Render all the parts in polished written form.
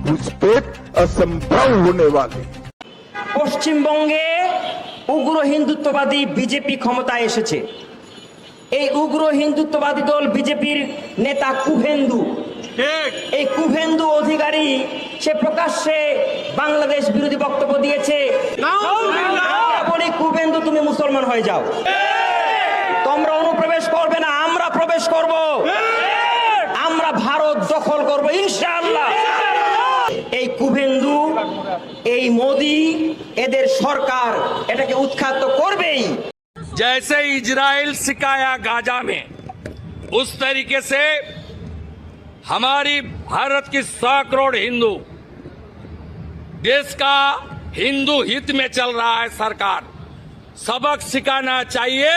घुसपैठ असंभव होने वाली। পশ্চিমবঙ্গে উগ্র হিন্দুত্ববাদী বিজেপি ক্ষমতায় এসেছে। এই উগ্র হিন্দুত্ববাদী দল বিজেপির নেতা কুভেন্দু, এই কুভেন্দু অধিকারী সে প্রকাশ্যে বাংলাদেশ বিরোধী বক্তব্য দিয়েছে। আমরা বলি কুভেন্দু তুমি মুসলমান হয়ে যাও, তোমরা অনুপ্রবেশ করবে না, আমরা প্রবেশ করব, আমরা ভারত দখল করব ইনশাআল্লাহ। এই কুভেন্দু, এই মোদি, এদের সরকার এটাকে উৎখাত করবেই। जैसे इजराइल सिकाया गाजा में, उस तरीके से हमारी भारत की 100 करोड़ हिंदू, देश का हिंदू हित में चल रहा है सरकार, सबक सिखाना चाहिए।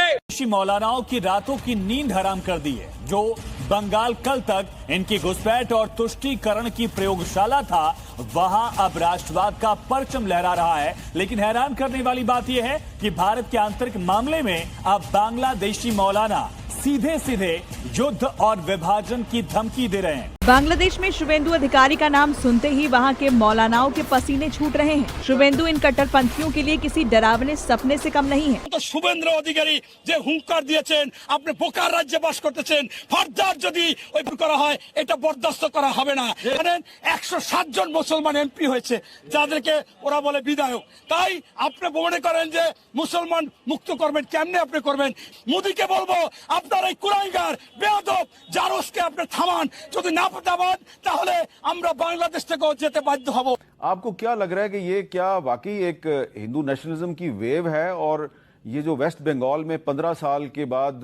मौलानाओं की रातों की नींद हराम कर दी है। जो बंगाल कल तक इनकी घुसपैठ और तुष्टीकरण की प्रयोगशाला था, वहां अब राष्ट्रवाद का परचम लहरा रहा है। लेकिन हैरान करने वाली बात यह है कि भारत के आंतरिक मामले में अब बांग्लादेशी मौलाना सीधे सीधे युद्ध और विभाजन की धमकी दे रहे हैं। बांग्लादेश में शुभेंदु अधिकारी का नाम सुनते ही वहां के मौलानाओं के पसीने छूट रहे हैं। शुभेंदु इन कट्टरपंथियों के लिए किसी डरावने सपने से कम नहीं है। तो शुभेंद्र अधिकारी যে হুঙ্কার দিয়েছেন, আপনি বোকার রাজ্যে বাস করতেছেন, ফার্দার যদি ওই করা হয় এটা বরদাস্ত করা হবে না। জানেন 107 জন মুসলমান এমপি হয়েছে, যাদেরকে ওরা বলে বিধায়ক। তাই আপনি মনে করেন যে মুসলমান মুক্ত করবেন, কেমনে আপনি করবেন? মোদিকে বলবো আপনার এই কুলাঙ্গার বেয়াদব জারসকে আপনি থামান, যদি না দাবান তাহলে আমরা বাংলাদেশ থেকে যেতে বাধ্য হব। आपको क्या लग रहा है कि ये क्या वाकई एक हिंदू नेशनलिज्म की वेव है, और ये जो वेस्ट बंगाल में 15 साल के बाद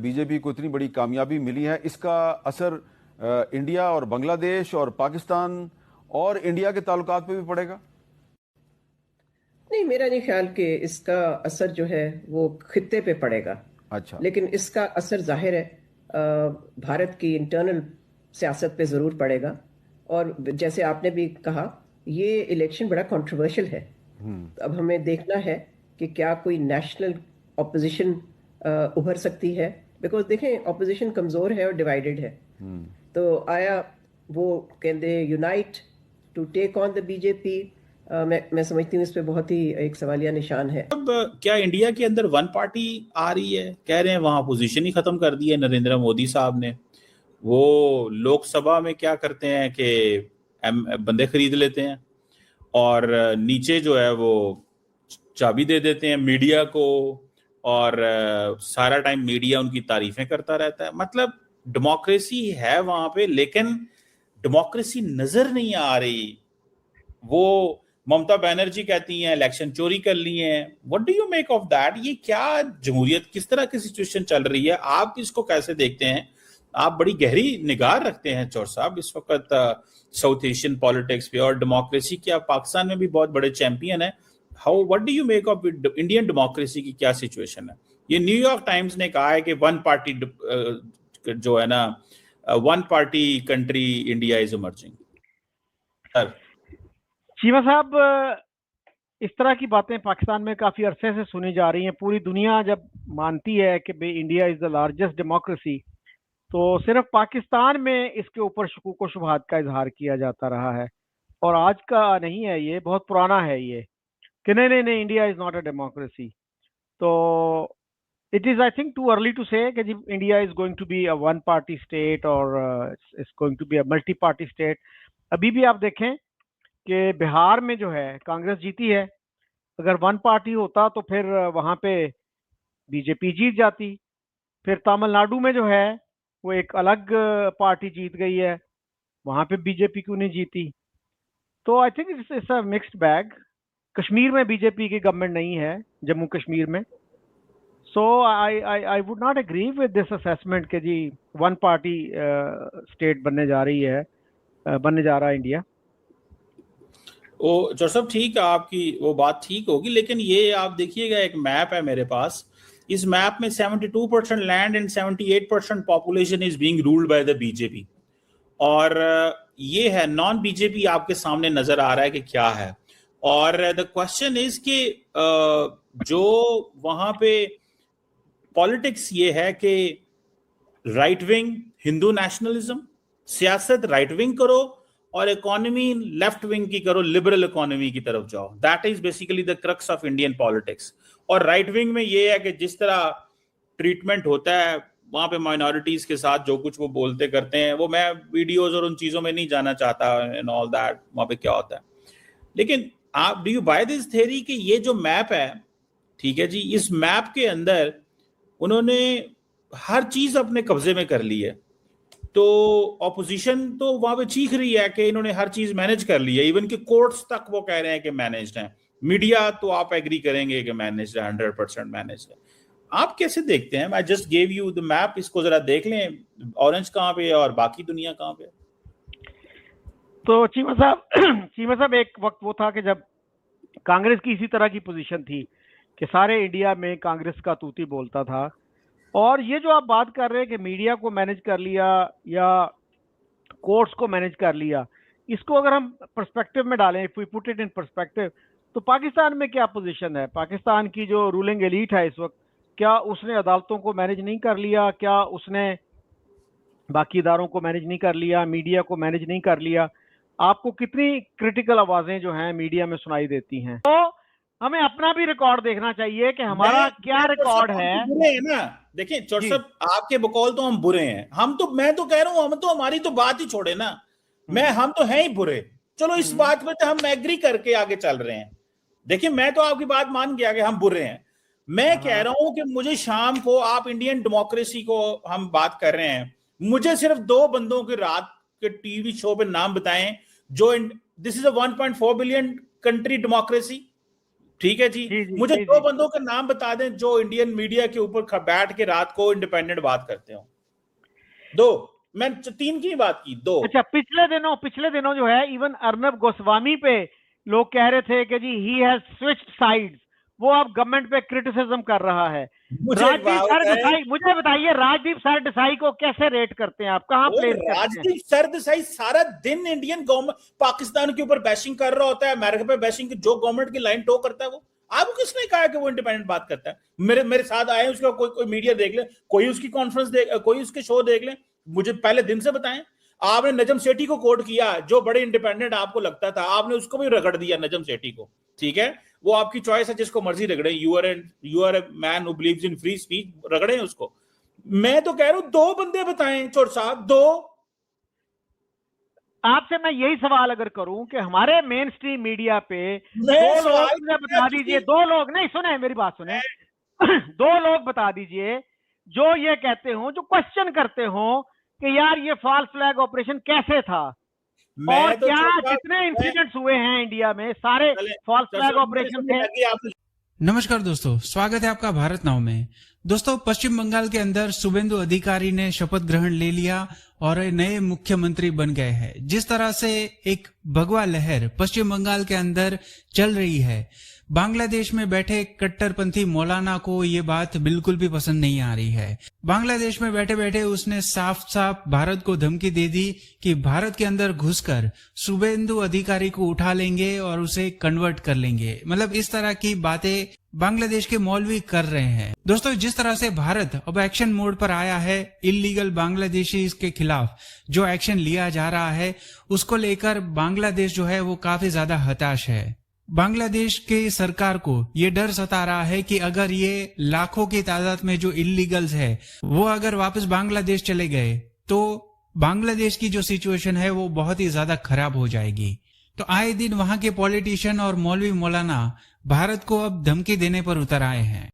बीजेपी को इतनी बड़ी कामयाबी मिली है, इसका असर इंडिया और बांग्लादेश और पाकिस्तान और इंडिया के ताल्लुकात पे भी पड़ेगा? नहीं, मेरा नहीं ख्याल कि इसका असर जो है वो खित्ते पे पड़ेगा। अच्छा, लेकिन इसका असर जाहिर है भारत की इंटरनल सियासत पे जरूर पड़ेगा। और जैसे आपने भी कहा, ये इलेक्शन बड़ा कंट्रोवर्शियल है। तो अब हमें देखना है कि क्या कोई नेशनल ऑपोजिशन उभर सकती है। बिकॉज देखें, ऑपोजिशन कमजोर है और डिवाइडेड है। तो आया वो कहते unite to take on the BJP, मैं समझती हूँ इस पे बहुत ही एक सवालिया निशान है। अब क्या इंडिया के अंदर वन पार्टी आ रही है? कह रहे हैं वहां पोजीशन ही खत्म कर दी है नरेंद्र मोदी साहब ने। वो लोकसभा में क्या करते हैं कि बंदे खरीद लेते हैं और नीचे जो है वो चाबी दे देते हैं मीडिया को, और सारा टाइम मीडिया उनकी तारीफें करता रहता है। मतलब डेमोक्रेसी है वहां पे, लेकिन डेमोक्रेसी नजर नहीं आ रही। वो ममता बनर्जी कहती हैं इलेक्शन चोरी कर लिए हैं। What do you make of that? ये क्या जमहूरियत, किस तरह की सिचुएशन चल रही है? आप इसको कैसे देखते हैं? आप बड़ी गहरी निगाह रखते हैं चौर साहब इस वक्त साउथ एशियन पॉलिटिक्स पे और डेमोक्रेसी की। आप पाकिस्तान में भी बहुत बड़े चैंपियन है। How, what do you make of Indian democracy की क्या सिचुएशन है? ये न्यूयॉर्क टाइम्स ने कहा है कि वन पार्टी जो है ना, one party country India is emerging. Sir Cheema साहब, इस तरह की बातें पाकिस्तान में काफी अरसे से सुनी जा रही हैं। पूरी दुनिया जब मानती है कि भाई India is the largest democracy, तो सिर्फ पाकिस्तान में इसके ऊपर शकूक व शुबहात का इजहार किया जाता रहा है। और आज का नहीं है, ये बहुत पुराना है ये कि नहीं, India is not a democracy. तो it is, I think, too early to say कि India is going to be a one party state और it's going to be a multi party state. अभी भी आप देखें कि बिहार में जो है कांग्रेस जीती है। अगर वन पार्टी होता तो फिर वहां पे बीजेपी जीत जाती। फिर तमिलनाडु में जो है वो एक अलग पार्टी जीत गई है, वहां पे बीजेपी क्यों नहीं जीती? तो I think it's a mixed bag. Kashmir में बीजेपी की गवर्नमेंट नहीं है, जम्मू कश्मीर में। So I would not agree with this assessment कि जी वन पार्टी स्टेट बनने जा रहा है इंडिया। ओ चौर साहब, ठीक है, आपकी वो बात ठीक होगी, लेकिन ये आप देखिएगा, एक मैप है मेरे पास। इस मैप में 72% land and 78% population is being ruled by the BJP. और ये है नॉन बीजेपी आपके सामने नजर आ रहा है कि क्या है। और द क्वेश्चन इज कि जो वहां पे पॉलिटिक्स ये है कि राइट विंग हिंदू नेशनलिज्म, सियासत राइट विंग करो और इकोनॉमी लेफ्ट विंग की करो, लिबरल इकोनॉमी की तरफ जाओ। That is basically the crux of Indian politics. और राइट विंग में ये है कि जिस तरह ट्रीटमेंट होता है वहां पे माइनॉरिटीज के साथ, जो कुछ वो बोलते करते हैं, वो मैं वीडियोज और उन चीजों में नहीं जाना चाहता एंड ऑल दैट, वहां पे क्या होता है। लेकिन आप do you buy this theory कि ये जो मैप है, ठीक है जी, इस मैप के अंदर उन्होंने हर चीज अपने कब्जे में कर ली है। तो ऑपोजिशन तो वहां पे चीख रही है कि इन्होंने हर चीज मैनेज कर ली है, इवन कि कोर्ट्स तक वो कह रहे हैं कि मैनेज्ड है। मीडिया तो आप एग्री करेंगे कि मैनेज्ड है, 100% मैनेज्ड है। आप कैसे देखते हैं? I just gave you the map, इसको जरा देख लें, ऑरेंज कहाँ पे है और बाकी दुनिया कहाँ पे है। तो चीमा साहब एक वक्त वो था कि जब कांग्रेस की इसी तरह की पोजीशन थी कि सारे इंडिया में कांग्रेस का तूती बोलता था। और ये जो आप बात कर रहे हैं कि मीडिया को मैनेज कर लिया या कोर्ट्स को मैनेज कर लिया, इसको अगर हम पर्सपेक्टिव में डालें, if we put it in perspective, तो पाकिस्तान में क्या पोजीशन है? पाकिस्तान की जो रूलिंग एलीट है इस वक्त, क्या उसने अदालतों को मैनेज नहीं कर लिया? क्या उसने बाकी इदारों को मैनेज नहीं कर लिया? मीडिया को मैनेज नहीं कर लिया? आपको कितनी क्रिटिकल आवाजें जो हैं मीडिया में सुनाई देती हैं। तो हमें अपना भी रिकॉर्ड देखना चाहिए कि हमारा क्या रिकॉर्ड है। बुरे हैं ना, देखिए चौट साहब, आपके बकौल तो हम बुरे हैं, मैं तो कह रहा हूं, हम तो हमारी तो बात ही छोड़े ना, हम तो हैं ही बुरे। चलो इस बात पे तो हम एग्री करके आगे चल रहे हैं। देखिए मैं तो आपकी बात मान गया कि हम बुरे हैं। मैं कह रहा हूं कि मुझे शाम को, आप इंडियन डेमोक्रेसी को हम बात कर रहे हैं, मुझे सिर्फ 2 बंदों के रात के टीवी शो पे नाम बताएं जो, this is a 1.4 billion country democracy, ठीक है जी, मुझे 2 बंदों के नाम बता दें जो इंडियन मीडिया के ऊपर बैठ के रात को इंडिपेंडेंट बात करते हो। 2, मैं 3 की बात की, 2। अच्छा, पिछले दिनों जो है इवन अर्नब गोस्वामी पे लोग कह रहे थे कि जी ही हैज स्विच्ड साइड्स, वो अब गवर्नमेंट पे क्रिटिसिज्म कर रहा है। मुझे बताइए राजदीप सरदेसाई को कैसे रेट करते हैं आप, कहां प्लेस करते हैं? राजदीप सरदेसाई सारा दिन इंडियन गवर्नमेंट पाकिस्तान के ऊपर बैशिंग कर रहा होता है, अमेरिका पे बैशिंग, जो गवर्नमेंट की लाइन टो करता है वो। आपको किसने कहा कि वो इंडिपेंडेंट बात करता है? मेरे साथ आए, उसका कोई मीडिया देख ले, कोई उसकी कॉन्फ्रेंस देख, कोई उसके शो देख ले, मुझे पहले दिन से बताएं। आपने नजम सेठी को कोट किया, जो बड़े इंडिपेंडेंट आपको लगता था, आपने उसको भी रगड़ दिया, नजम सेठी को, ठीक है, वो आपकी चॉइस है, जिसको मर्जी रगड़े। You are a man who believes in free speech, रगड़े उसको। मैं तो कह रहा हूं 2 बंदे बताएं चोर साहब, 2। आपसे मैं यही सवाल अगर करूं कि हमारे मेन स्ट्रीम मीडिया पे 2 लोग बता दीजिए, 2 लोग नहीं, सुने मेरी बात सुने 2 लोग बता दीजिए जो ये कहते हो, जो क्वेश्चन करते हो कि यार ये फॉल्स फ्लैग ऑपरेशन कैसे था, और तो क्या कितने इंसिडेंट्स हुए हैं इंडिया में, सारे फॉल्स फ्लैग ऑपरेशन थे। नमस्कार दोस्तों, स्वागत है आपका भारत नाउ में। दोस्तों, पश्चिम बंगाल के अंदर शुभेंदु अधिकारी ने शपथ ग्रहण ले लिया और नए मुख्यमंत्री बन गए हैं। जिस तरह से एक भगवा लहर पश्चिम बंगाल के अंदर चल रही है, बांग्लादेश में बैठे कट्टरपंथी मौलाना को ये बात बिल्कुल भी पसंद नहीं आ रही है। बांग्लादेश में बैठे बैठे उसने साफ साफ भारत को धमकी दे दी कि भारत के अंदर घुसकर शुभेंदु अधिकारी को उठा लेंगे और उसे कन्वर्ट कर लेंगे। मतलब इस तरह की बातें बांग्लादेश के मौलवी कर रहे हैं। दोस्तों, जिस तरह से भारत अब एक्शन मोड पर आया है, इल्लीगल बांग्लादेशी के खिलाफ जो एक्शन लिया जा रहा है, उसको लेकर बांग्लादेश जो है वो काफी ज्यादा हताश है। बांग्लादेश के सरकार को ये डर सता रहा है कि अगर ये लाखों की तादाद में जो इल्लीगल्स है वो अगर वापस बांग्लादेश चले गए तो बांग्लादेश की जो सिचुएशन है वो बहुत ही ज्यादा खराब हो जाएगी। तो आए दिन वहां के पॉलिटिशियन और मौलवी मौलाना भारत को अब धमकी देने पर उतर आए हैं।